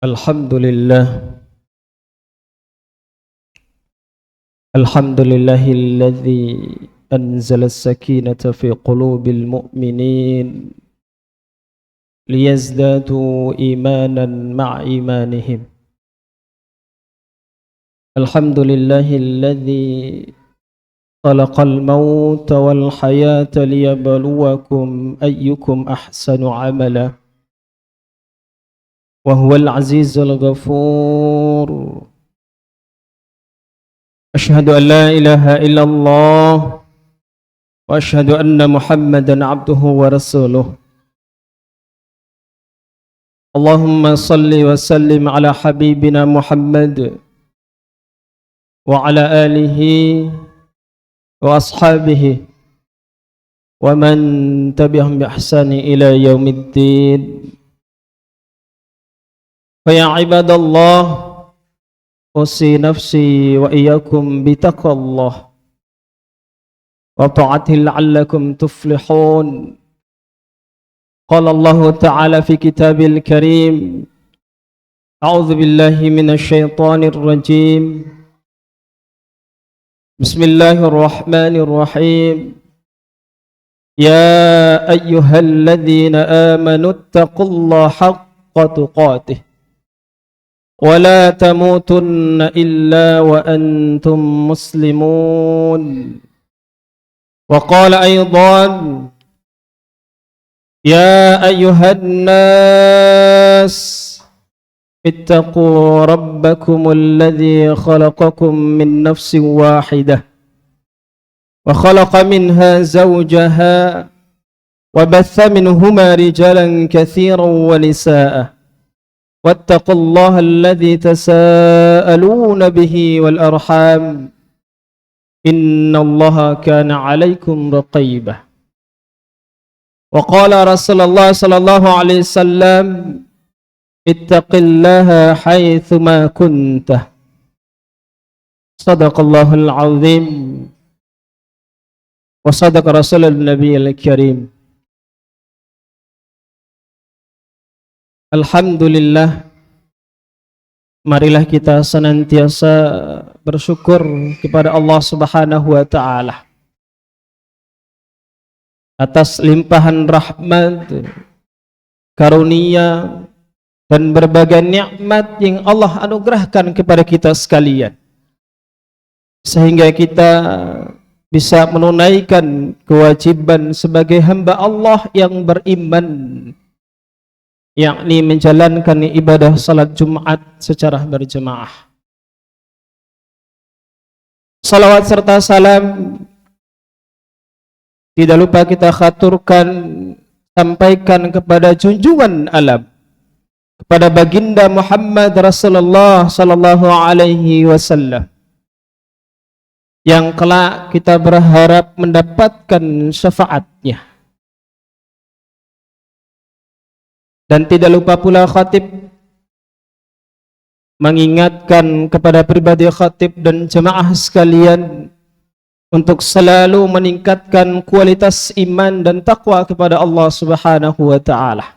Alhamdulillah. Alhamdulillahilladzi anzala as-sakinata fi qulubil mu'minin liyazdadu imanan ma'a imanihim. Alhamdulillahilladzi khalaqal mauta wal hayata liyabluwakum ayyukum ahsanu amala wa huwal azizul ghafur. Asyhadu an la ilaha illallah wa asyhadu anna Muhammadan abduhu wa rasuluh. Allahumma salli wa sallim ala habibina Muhammad wa ala alihi wa ashabihi wa man tabi'ahum bi ihsani ila yaumiddin. Fa ya ibadallah, usi nafsi wa iyyakum bitaqwallah wa ta'atihi la'allakum tuflihun. Qala Allah ta'ala fi kitabil karim, a'udzu billahi minasy syaithanir rajim. Bismillahirrahmanirrahim. Ya ayyuhalladzina amanu taqullaha haqqa tuqatih ولا تموتن إلا وأنتم مسلمون. وقال أيضا يا أيها الناس اتقوا ربكم الذي خلقكم من نفس واحدة وخلق منها زوجها وبث منهما رجالا كثيرا ونساء واتقوا الله الذي تساءلون به والأرحام إن الله كان عليكم رقيبا. وقال رسول الله صلى الله عليه وسلم اتق الله حيثما كنت. صدق الله العظيم وصدق رسول النبي الكريم. Alhamdulillah, marilah kita senantiasa bersyukur kepada Allah Subhanahu wa Ta'ala atas limpahan rahmat, karunia, dan berbagai nikmat yang Allah anugerahkan kepada kita sekalian, sehingga kita bisa menunaikan kewajiban sebagai hamba Allah yang beriman, yakni menjalankan ibadah salat Jumat secara berjemaah. Salawat serta salam tidak lupa kita khaturkan, sampaikan kepada junjungan alam, kepada baginda Muhammad Rasulullah sallallahu alaihi wasallam, yang kelak kita berharap mendapatkan syafaatnya. Dan tidak lupa pula khatib mengingatkan kepada pribadi khatib dan jemaah sekalian untuk selalu meningkatkan kualitas iman dan takwa kepada Allah Subhanahu wa Ta'ala,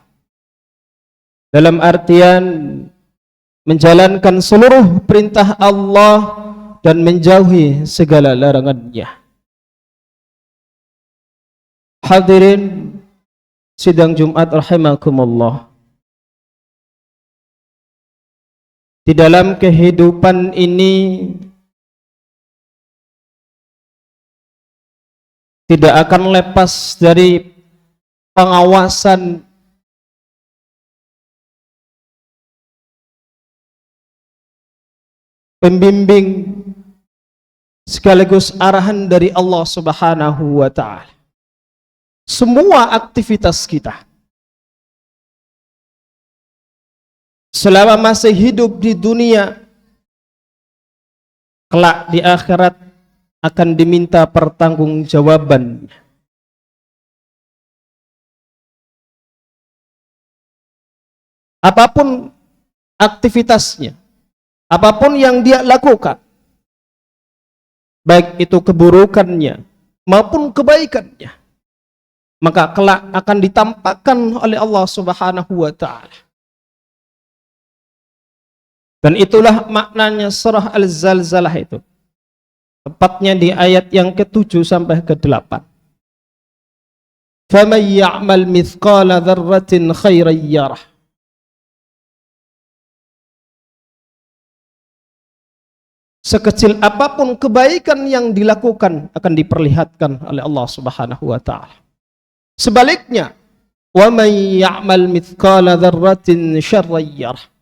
dalam artian menjalankan seluruh perintah Allah dan menjauhi segala larangannya. Hadirin sidang Jumat rahimakumullah. Di dalam kehidupan ini tidak akan lepas dari pengawasan pembimbing sekaligus arahan dari Allah Subhanahu wa Ta'ala. Semua aktivitas kita selama masih hidup di dunia, kelak di akhirat akan diminta pertanggungjawaban. Apapun aktivitasnya, apapun yang dia lakukan, baik itu keburukannya maupun kebaikannya, maka kelak akan ditampakkan oleh Allah Subhanahu wa Ta'ala. Dan itulah maknanya surah Al-Zalzalah itu. Tepatnya di ayat yang ke-7 sampai ke-8. فَمَنْ يَعْمَلْ مِثْقَالَ ذَرَّةٍ خَيْرًا يَرَهُ. Sekecil apapun kebaikan yang dilakukan akan diperlihatkan oleh Allah Subhanahu wa taala. Sebaliknya, وَمَنْ يَعْمَلْ مِثْقَالَ ذَرَّةٍ شَرًّا يَرَهُ.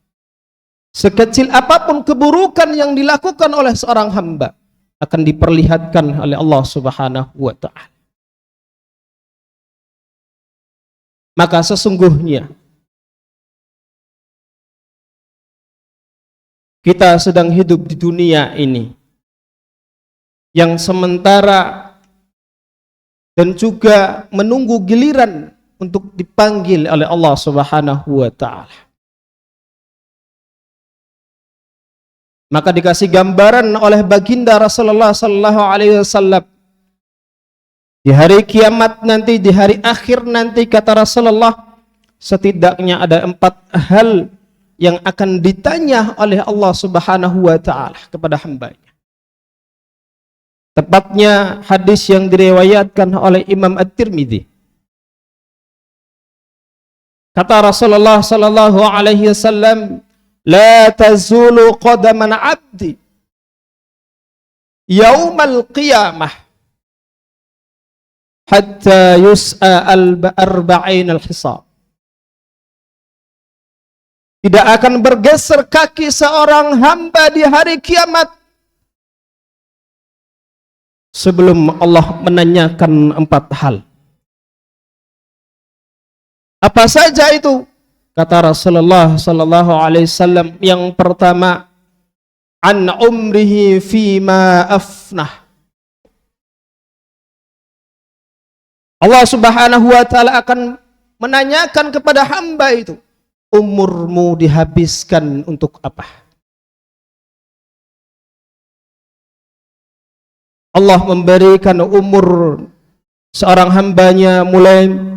Sekecil apapun keburukan yang dilakukan oleh seorang hamba akan diperlihatkan oleh Allah Subhanahu wa taala. Maka sesungguhnya kita sedang hidup di dunia ini yang sementara dan juga menunggu giliran untuk dipanggil oleh Allah Subhanahu wa taala. Maka dikasih gambaran oleh baginda Rasulullah sallallahu alaihi wasallam di hari kiamat nanti, di hari akhir nanti, kata Rasulullah, setidaknya ada 4 hal yang akan ditanya oleh Allah Subhanahu wa taala kepada hambanya. Tepatnya hadis yang diriwayatkan oleh Imam At-Tirmidzi. Kata Rasulullah sallallahu alaihi wasallam, la tazulu qadaman 'abdi yaumal qiyamah hatta yus'a al-arba'in al-hisab. Tidak akan bergeser kaki seorang hamba di hari kiamat sebelum Allah menanyakan 4 hal. Apa saja itu? Kata Rasulullah sallallahu alaihi wasallam, yang pertama, an umrihi fima afnah. Allah Subhanahu wa taala akan menanyakan kepada hamba itu, umurmu dihabiskan untuk apa? Allah memberikan umur seorang hambanya mulai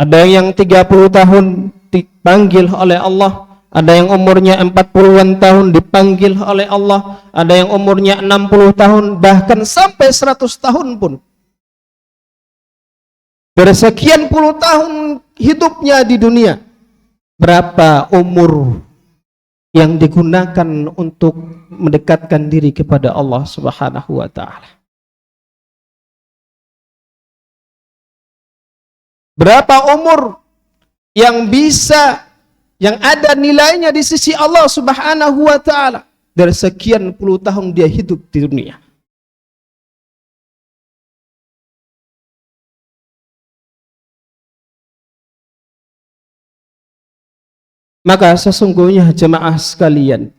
ada yang 30 tahun dipanggil oleh Allah, ada yang umurnya 40-an tahun dipanggil oleh Allah, ada yang umurnya 60 tahun, bahkan sampai 100 tahun pun. Bersekian puluh tahun hidupnya di dunia, berapa umur yang digunakan untuk mendekatkan diri kepada Allah Subhanahu wa taala? Berapa umur yang bisa, yang ada nilainya di sisi Allah Subhanahu wa taala dari sekian puluh tahun dia hidup di dunia? Maka sesungguhnya jemaah sekalian,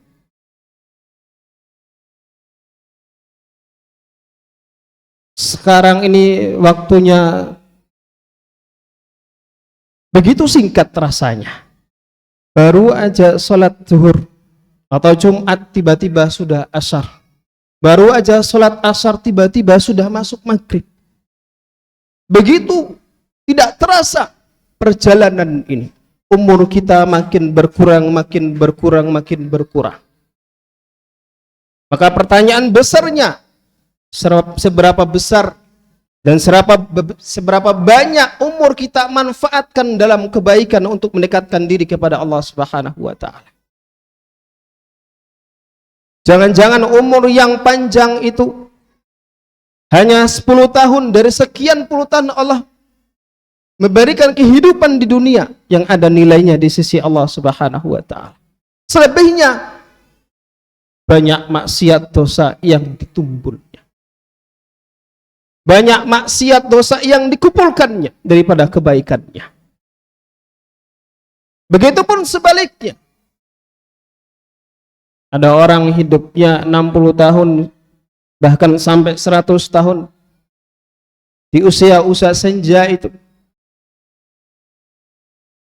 sekarang ini waktunya begitu singkat rasanya. Baru aja sholat zuhur atau Jumat tiba-tiba sudah asar. Baru aja sholat asar tiba-tiba sudah masuk maghrib. Begitu tidak terasa perjalanan ini. Umur kita makin berkurang, makin berkurang, makin berkurang. Maka pertanyaan besarnya, seberapa besar dan seberapa banyak umur kita manfaatkan dalam kebaikan untuk mendekatkan diri kepada Allah Subhanahu wa taala. Jangan-jangan umur yang panjang itu hanya 10 tahun dari sekian puluh tahun Allah memberikan kehidupan di dunia yang ada nilainya di sisi Allah Subhanahu wa taala. Selebihnya banyak maksiat dosa yang ditumbulnya. Banyak maksiat dosa yang dikumpulkannya daripada kebaikannya. Begitupun sebaliknya. Ada orang hidupnya 60 tahun bahkan sampai 100 tahun di usia-usia senja itu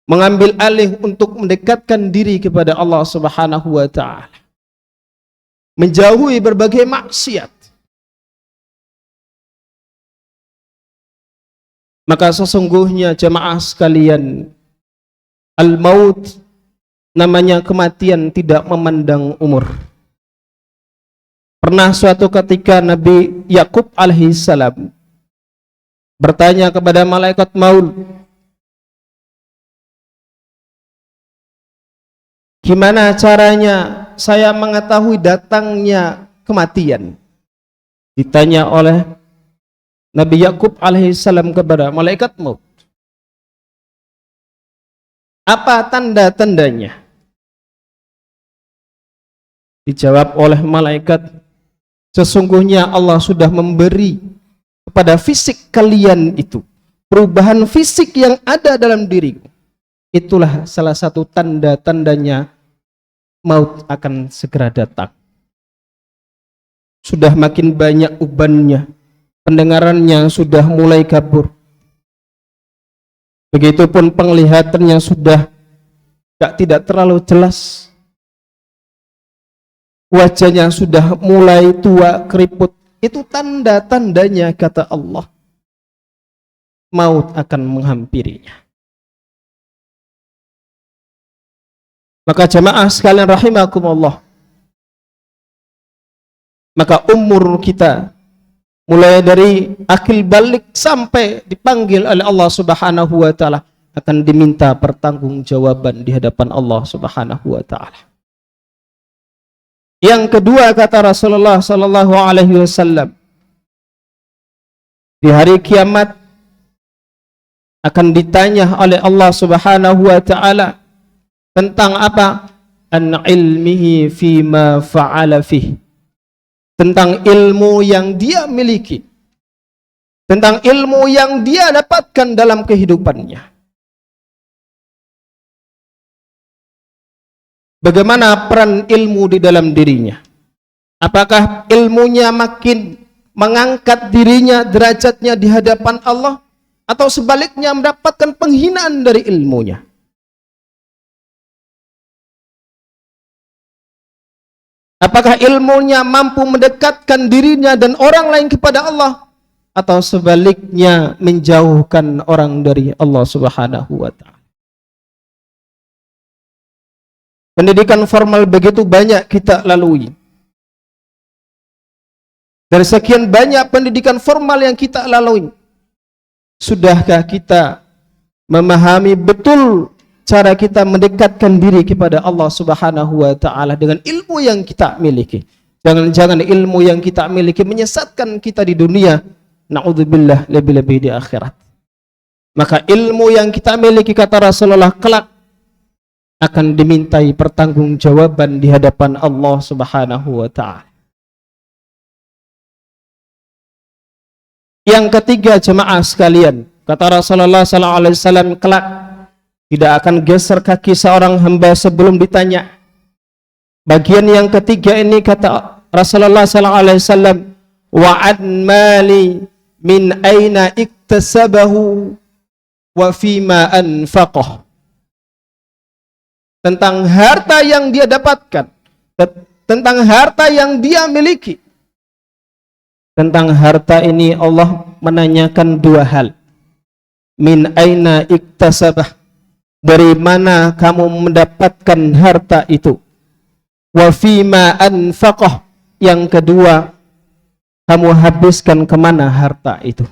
mengambil alih untuk mendekatkan diri kepada Allah Subhanahu wa taala, menjauhi berbagai maksiat. Maka sesungguhnya jemaah sekalian, al-maut namanya kematian tidak memandang umur. Pernah suatu ketika Nabi Yakub alaihissalam bertanya kepada malaikat maut, gimana caranya saya mengetahui datangnya kematian? Ditanya oleh Nabi Yakub alaihissalam kepada malaikat maut, apa tanda-tandanya? Dijawab oleh malaikat, sesungguhnya Allah sudah memberi kepada fisik kalian itu perubahan fisik yang ada dalam dirimu. Itulah salah satu tanda-tandanya maut akan segera datang. Sudah makin banyak ubannya, pendengarannya sudah mulai kabur. Begitupun penglihatannya sudah tidak terlalu jelas. Wajahnya sudah mulai tua, keriput. Itu tanda-tandanya, kata Allah, maut akan menghampirinya. Maka jamaah sekalian rahimakumullah, maka umur kita mulai dari akil balik sampai dipanggil oleh Allah Subhanahu wa taala akan diminta pertanggungjawaban di hadapan Allah Subhanahu wa taala. Yang kedua, kata Rasulullah sallallahu alaihi wasallam, di hari kiamat akan ditanya oleh Allah Subhanahu wa taala tentang apa? An ilmihi fima fa'ala fih. Tentang ilmu yang dia miliki. Tentang ilmu yang dia dapatkan dalam kehidupannya. Bagaimana peran ilmu di dalam dirinya? Apakah ilmunya makin mengangkat dirinya, derajatnya di hadapan Allah, atau sebaliknya mendapatkan penghinaan dari ilmunya? Apakah ilmunya mampu mendekatkan dirinya dan orang lain kepada Allah, atau sebaliknya menjauhkan orang dari Allah Subhanahu wa taala? Pendidikan formal begitu banyak kita lalui. Dari sekian banyak pendidikan formal yang kita lalui, sudahkah kita memahami betul cara kita mendekatkan diri kepada Allah Subhanahu wa taala dengan ilmu yang kita miliki? Jangan-jangan ilmu yang kita miliki menyesatkan kita di dunia, naudzubillah, lebih-lebih di akhirat. Maka ilmu yang kita miliki, kata Rasulullah, kelak akan dimintai pertanggungjawaban di hadapan Allah Subhanahu wa taala. Yang ketiga, jemaah sekalian, kata Rasulullah sallallahu alaihi wasallam, kelak tidak akan geser kaki seorang hamba sebelum ditanya. Bagian yang ketiga ini, kata Rasulullah sallallahu alaihi wasallam, wa an mali min aina iktasabahu wa fima anfaqah. Tentang harta yang dia dapatkan, tentang harta yang dia miliki. Tentang harta ini Allah menanyakan dua hal. Min aina iktasabah, dari mana kamu mendapatkan harta itu? Wa fima anfaqah, yang kedua, kamu habiskan kemana harta itu?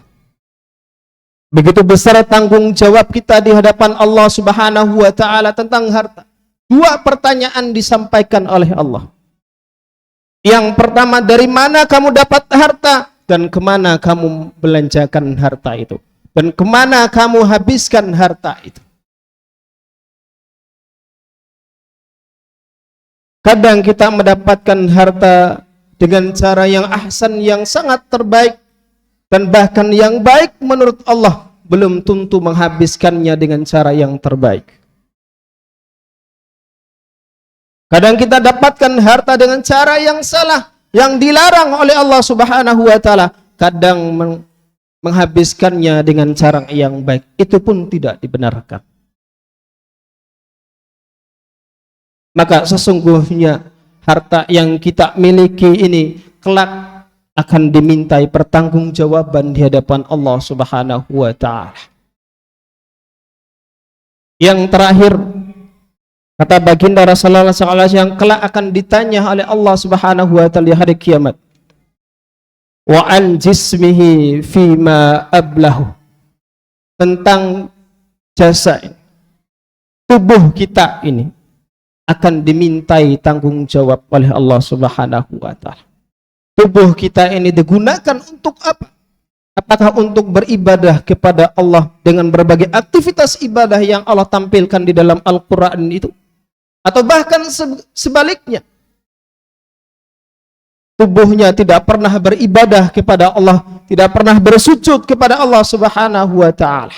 Begitu besar tanggung jawab kita di hadapan Allah Subhanahu wa taala tentang harta. Dua pertanyaan disampaikan oleh Allah. Yang pertama, dari mana kamu dapat harta, dan kemana kamu belanjakan harta itu, dan kemana kamu habiskan harta itu. Kadang kita mendapatkan harta dengan cara yang ahsan, yang sangat terbaik, dan bahkan yang baik menurut Allah, belum tentu menghabiskannya dengan cara yang terbaik. Kadang kita dapatkan harta dengan cara yang salah, yang dilarang oleh Allah Subhanahu wa taala. Kadang menghabiskannya dengan cara yang baik, itu pun tidak dibenarkan. Maka sesungguhnya harta yang kita miliki ini kelak akan dimintai pertanggungjawaban di hadapan Allah Subhanahu wa taala. Yang terakhir, Kata baginda Rasulullah SAW yang kelak akan ditanya oleh Allah Subhanahu wa taala di hari kiamat. Wa an jismihi fima ablahu. Tentang jasa ini. Tubuh kita ini akan dimintai tanggung jawab oleh Allah Subhanahu wa taala. Tubuh kita ini digunakan untuk apa? Apakah untuk beribadah kepada Allah dengan berbagai aktivitas ibadah yang Allah tampilkan di dalam Al-Quran itu? Atau bahkan sebaliknya, tubuhnya tidak pernah beribadah kepada Allah, tidak pernah bersujud kepada Allah Subhanahu wa taala.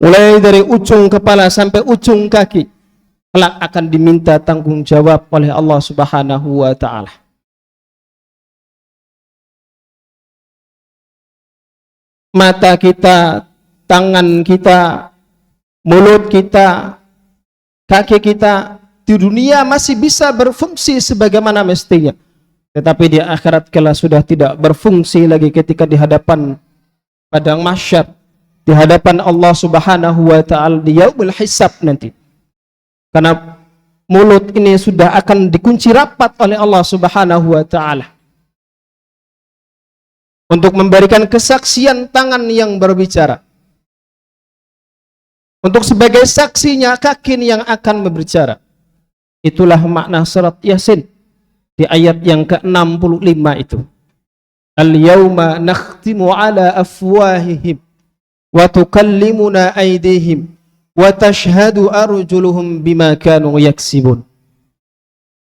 Mulai dari ujung kepala sampai ujung kaki, kelak akan diminta tanggung jawab oleh Allah Subhanahu wa taala. Mata kita, tangan kita, mulut kita, kaki kita di dunia masih bisa berfungsi sebagaimana mestinya. Tetapi di akhirat kala sudah tidak berfungsi lagi ketika di hadapan padang mahsyar, di hadapan Allah Subhanahu wa taala di yaumul hisab nanti. Karena mulut ini sudah akan dikunci rapat oleh Allah Subhanahu wa taala untuk memberikan kesaksian tangan yang berbicara. Untuk sebagai saksinya kaki yang akan berbicara. Itulah makna surat Yasin di ayat yang ke-65 itu. Al-yawma nakhtimu ala afwahihim wa tukallimuna aydihim wa tashhadu arjuluhum bima kanu yaksibun.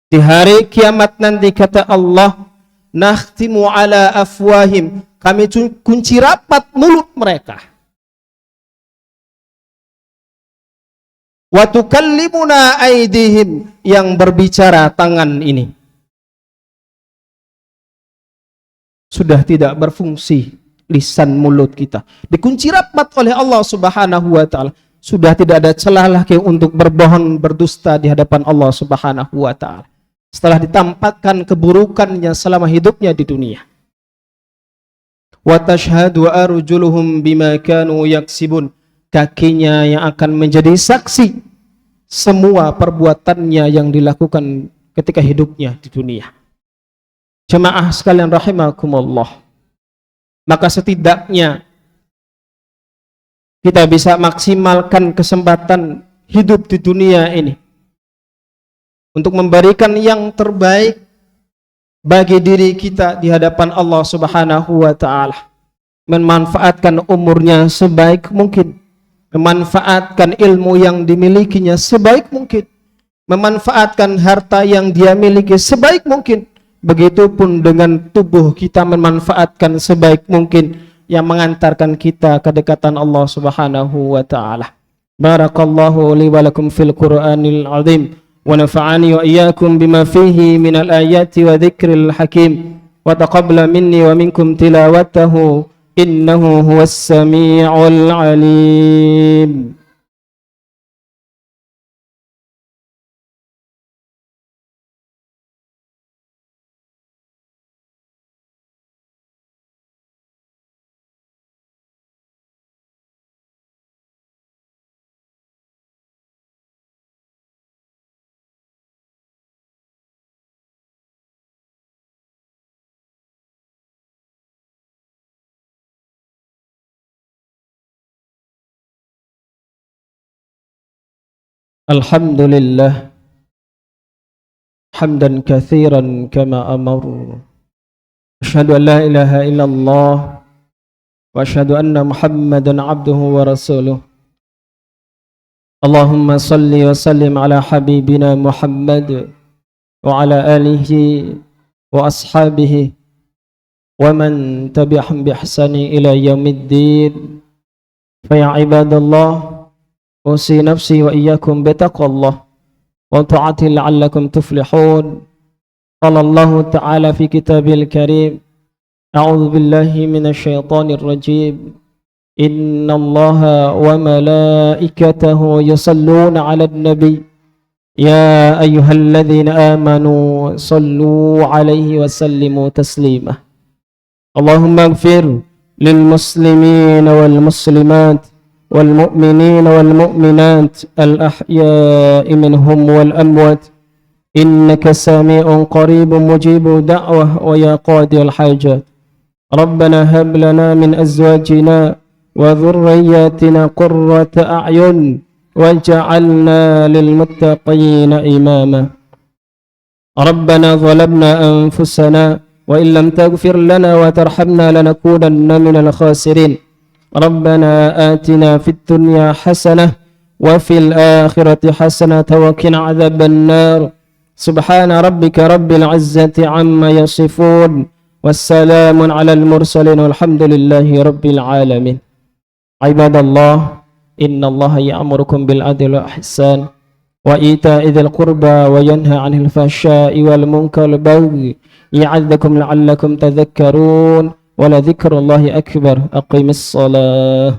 Di hari kiamat nanti kata Allah, nakhtimu ala afwahim, kami kunci rapat mulut mereka. Wa tukallimuna aydihim, yang berbicara tangan ini. Sudah tidak berfungsi lisan mulut kita. Dikunci rapat oleh Allah Subhanahu wa taala. Sudah tidak ada celah lagi untuk berbohong, berdusta di hadapan Allah Subhanahu wa taala. Setelah ditampakkan keburukannya selama hidupnya di dunia. Wa tashhadu arjuluhum bima kanu yaksibun. Kakinya yang akan menjadi saksi semua perbuatannya yang dilakukan ketika hidupnya di dunia. Jemaah sekalian rahimakumullah. Maka setidaknya kita bisa maksimalkan kesempatan hidup di dunia ini untuk memberikan yang terbaik bagi diri kita di hadapan Allah Subhanahu wa taala. Memanfaatkan umurnya sebaik mungkin, memanfaatkan ilmu yang dimilikinya sebaik mungkin, memanfaatkan harta yang dia miliki sebaik mungkin. Begitupun dengan tubuh kita memanfaatkan sebaik mungkin yang mengantarkan kita kedekatan Allah Subhanahu wa taala. Barakallahu li wa lakum fil Qur'anil azim wa nafa'ani wa iyyakum bima fihi minal ayati wa dzikril hakim wa taqabbala minni wa minkum tilawatahu innahu huwas sami'ul alim. Alhamdulillah hamdan katsiran kama amar. Asyhadu an la ilaha illallah wa asyhadu anna Muhammadan abduhu wa rasuluh. Allahumma salli wa sallim ala habibina Muhammad wa ala alihi wa ashabihi wa man tabi'ahum bi ihsani ila yaumiddin. Fa ya ibadallah, أوصي نفسي وإياكم بتقوى الله وطاعته لعلكم تفلحون. قال الله تعالى في كتابه الكريم: أعوذ بالله من الشيطان الرجيم إن الله وملائكته يصلون على النبي يا أيها الذين آمنوا صلوا عليه وسلموا تسليما. اللهم اغفر للمسلمين والمسلمات والمؤمنين والمؤمنات الأحياء منهم والأموات إنك سميع قريب مجيب دعوة ويا قاضي الحاجات ربنا هب لنا من أزواجنا وذرياتنا قرة أعين واجعلنا للمتقين إماما ربنا ظلمنا أنفسنا وإن لم تغفر لنا وترحمنا لنكونن من الخاسرين ربنا آتنا في الدنيا حسنة وفي الآخرة حسنة وقنا عذاب النار سبحان ربك رب العزة عما يصفون والسلام على المرسلين والحمد لله رب العالمين عباد الله إن الله يأمركم بالعدل والإحسان وإيتاء ذي القربى وينهى عن الفحشاء والمنكر والبغي يعظكم لعلكم تذكرون ولذكر الله أكبر أقم الصلاة